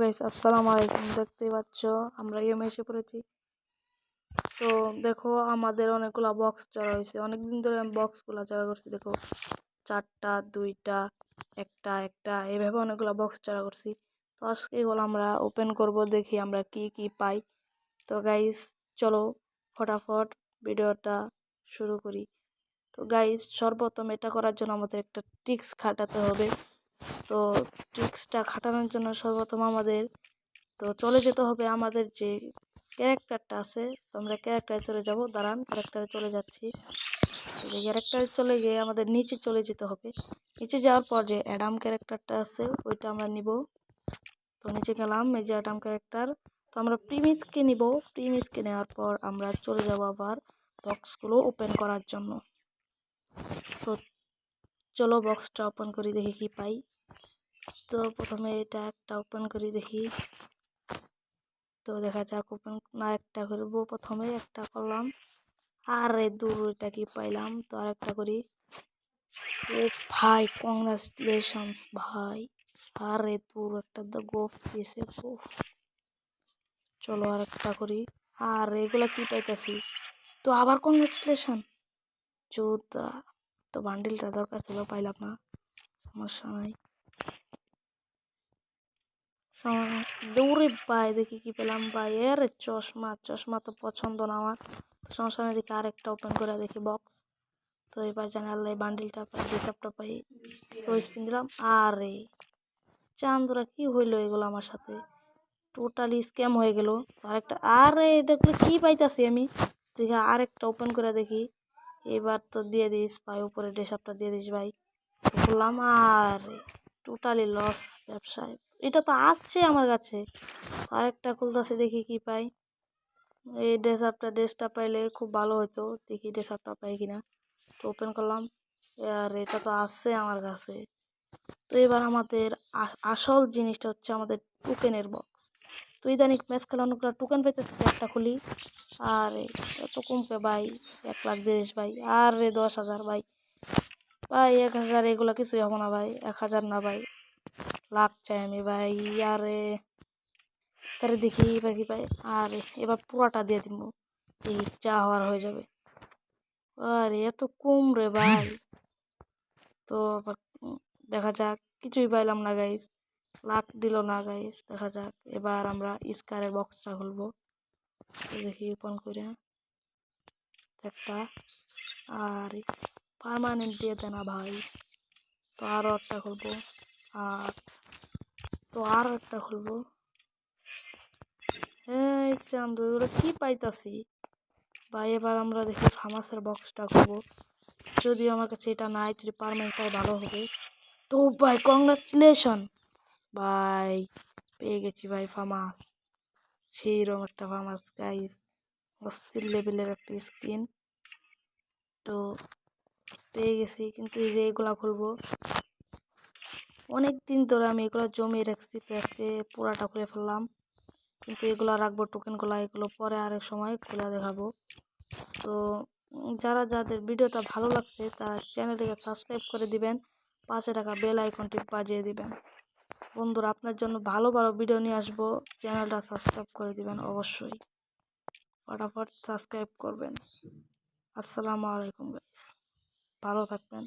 Guys, আসসালামু আলাইকুম। দেখতেই পাচ্ছ আমরা গেমে এসে পড়েছি। তো দেখো আমাদের অনেকগুলা বক্স চড়া হয়েছে, অনেকদিন ধরে আমি বক্সগুলা চড়া করছি। দেখো 4টা 2টা 1টা 1টা এইভাবে অনেকগুলা বক্স চড়া করছি। তো আজকে এগুলো আমরা ওপেন করব, দেখি আমরা কি কি পাই। তো গাইস চলো ফটাফট ভিডিওটা শুরু করি। তো গাইস সর্বপ্রথম এটা করার জন্য আমাদের একটা ট্রিক্স খাটাতে হবে। তো ট্রিক্সটা খাটানোর জন্য সর্বপ্রথম আমাদের তো চলে যেতে হবে আমাদের যে ক্যারেক্টারটা আছে। তো আমরা ক্যারেক্টারে চলে যাব, দাঁড়ান ক্যারেক্টারে চলে যাচ্ছি। তো যে ক্যারেক্টারে চলে গিয়ে আমাদের নিচে চলে যেতে হবে। নিচে যাওয়ার পর যে অ্যাডাম ক্যারেক্টারটা আছে ওইটা আমরা নিব। তো নিচে গেলাম, এই যে অ্যাডাম ক্যারেক্টার। তো আমরা প্রিমিসকে নিব। প্রিমিসকে নেওয়ার পর আমরা চলে যাব আবার বক্সগুলো ওপেন করার জন্য। তো চলো বক্সটা ওপেন করি, দেখি কি পাই। তো প্রথমে এটা একটা ওপেন করি, দেখি। তো দেখা যাক ওপেন না, একটা করবো, প্রথমে একটা করলাম, আরে দূর এটা কি পাইলাম। তো আরেকটা করি। ও ভাই কংগ্রাচুলেশনস ভাই, আরে দূর একটা গোফ দিয়েছে গোফ। চলো আরেকটা করি, আর এগুলা কি পাইতাছি। তো আবার কংগ্রাচুলেশন যোদ্ধা। তো বান্ডিলটা দরকার ছিল, পাইলাম না, সমস্যা নাই। দৌড়ে ভাই দেখি কি পেলাম ভাই, এর চশমা। চশমা তো পছন্দ না আমার, সমস্যা নেই। দেখি আরেকটা ওপেন করে দেখি বক্স। তো এবার জানি আল্লাহ বান্ডিলটা পাই, রিকাপটা পাই। তো স্পিন দিলাম, আরে চান্দরা কি হইলো এগুলো আমার সাথে, টোটালি স্ক্যাম হয়ে গেল। আরেকটা, আরে এটা কি পাইতাছি আমি। দেখি আরেকটা ওপেন করে দেখি। এবার তো দিয়ে দিস ভাই, উপরে ড্রেসআপটা দিয়ে দিস ভাই। বললাম আরে টোটালি লস ব্যবসায়। এটা তো আছে আমার কাছে। আরেকটা খুলতেছে, দেখি কি পাই। এই ড্রেসটা পাইলে খুব ভালো হতো, দেখি ড্রেসআপটা পাই কিনা। তো ওপেন করলাম, আর এটা তো আছে আমার কাছে। তো এবার আমাদের আসল জিনিসটা হচ্ছে আমাদের টোকেনের বক্স। তো ইদানিং ম্যাচ খেলা অনেকগুলো টোকেন পেতেছে, একটা খুলি। আরে এত কমবে ভাই, 1 লাখ দিস ভাই, আরে 10,000 ভাই। ভাই 1,000 এগুলো কিছুই হবো না ভাই, 1,000 না ভাই, লাখ চাই আমি ভাই। আরে তাহলে দেখি এবার কি পাই। আরে এবার পুরাটা দিয়ে দিব, এই যা হওয়ার হয়ে যাবে। আরে এত কম রে ভাই। তো দেখা যাক, কিছুই পাইলাম না গাইস, লাখ দিল না গাইস। দেখা যাক এবার আমরা স্কারের বক্সটা খুলবো। দেখি ওপেন করে একটা, আর পার্মানেন্ট দিয়ে দে না ভাই। তো আরও একটা খুলবো, আর তো আরও একটা খুলবো। এই চান্দু এগুলো কি পাইতাছি ভাই। এবার আমরা দেখি ফামাসের বক্সটা খুলবো, যদিও আমার কাছে এটা নাই, যদি পার্মানেন্টটাই ভালো হবে। তো ভাই কংগ্রাচুলেশন ভাই, পেয়ে গেছি ভাই ফামাস, সেইরকম একটা ফামাস গাইস, অস্থির লেভেলের একটা স্ক্রিন। তো পেয়ে গেছি, কিন্তু এই যে এগুলা খুলবো, অনেক দিন ধরে আমি এগুলো জমিয়ে রাখছি। তো আজকে পুরাটা খুলে ফেললাম, কিন্তু এগুলো রাখবো টোকেনগুলো, এগুলো পরে আরেক সময় খুলে দেখাবো। তো যারা যাদের ভিডিওটা ভালো লাগছে তারা চ্যানেলটিকে সাবস্ক্রাইব করে দিবেন, পাশে থাকা বেল আইকনটি বাজিয়ে দিবেন। বন্ধুরা আপনার জন্য ভালো ভালো ভিডিও নিয়ে আসবো, চ্যানেলটা সাবস্ক্রাইব করে দিবেন অবশ্যই, ফটাফট সাবস্ক্রাইব করবেন। আসসালামু আলাইকুম গাইস, ভালো থাকবেন।